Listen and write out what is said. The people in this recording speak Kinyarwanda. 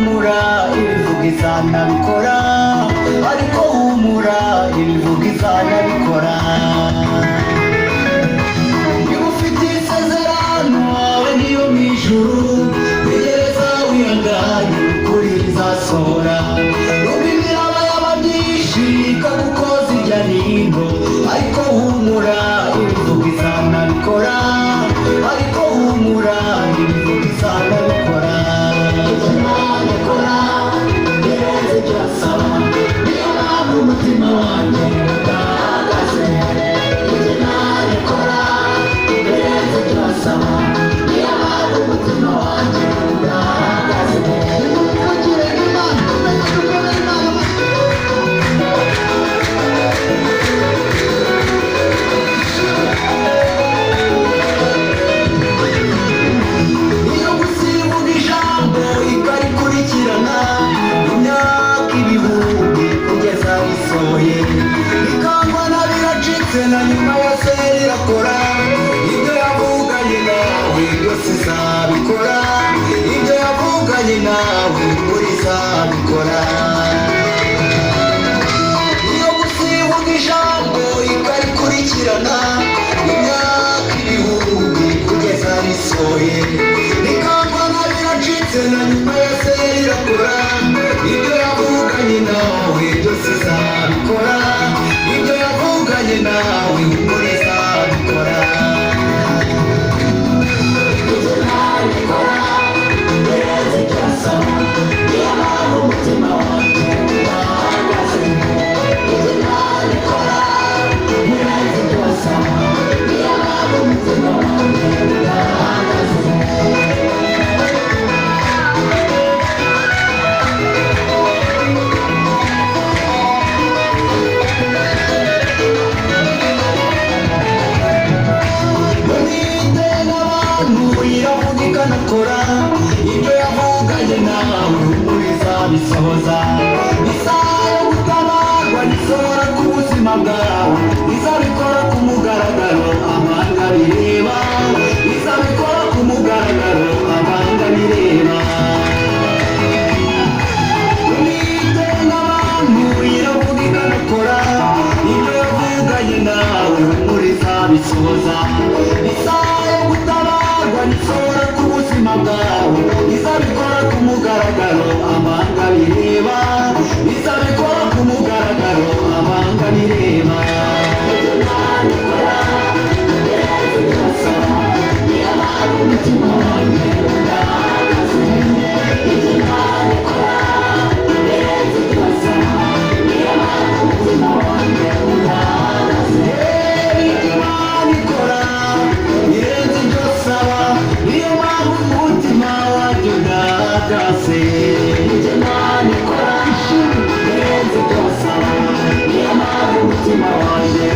humura ibivuga izanabikora, ariko humura ibivuga izanabikora. Niba ufite isezerano wawe niyo mu ijuru, tegereza wihanganye ukuri rizasohora. Nubwo imiraba yaba myinshi ikagukoza hirya n'ino, ariko humura ibivuga izanabikora, ariko humura ibivuga izanabikora. Izanabikora birenze ibyo asaba, niyo mpamvu umutima wanjye udahagaze. Izanabikora birenze ibyo asaba, niyo mpamvu umutima wanjye udahagaze. Nimuvugire Imana, mumenye gukorera Imana. Iyo gusibuga ijambo ikarikurikirana imyaka ibihumbi kugeza risohoye, ikangwana biracitse na nyuma yose rirakora. Ibyo yavuganye nawe byose izabikora, ibyo yavuganye nawe muri izabikora. Iyo gusibuga ijambo ikarikurikirana imyaka ibihumbi kugeza risohoye, ikangwana biracitse na nyuma yose rirakora. Ibyo yavuganye nawe byose izabikora, ibyo yavuganye nawe muri izabikora. Izanabikora birenze ibyo asaba, niyo mpamvu umutima wanjye udahagaze. Izanabikora birenze ibyo asaba, niyo mpamvu umutima wanjye udahagaze. Mwite n'abantu iravuga ikanakora, ibyo yavuganye nawe muri izabisohoza. Isaha yo gutabarwa nisohora ku buzima bwawe, izabikora ku mugaragaro amanga bireba, izabikora ku mugaragaro amanga bireba. Mwite n'abantu iravuga ikanakora, ibyo yavuganye nawe muri izabisohoza. Isaha yo gutabarwa nisohora ku buzima bwawe, izabikora ku mugaragaro amanga bireba, izabikora ku mugaragaro amanga bireba. Izanabikora birenze ibyo asaba, niyo mpamvu umutima wanjye udahagaze. Izanabikora birenze ibyo asaba, niyo mpamvu umutima wanjye udahagaze. Izanabikora birenze ibyo asaba, niyo mpamvu umutima wanjye udahagaze. Izanabikora birenze ibyo asaba, niyo mpamvu umutima wanjye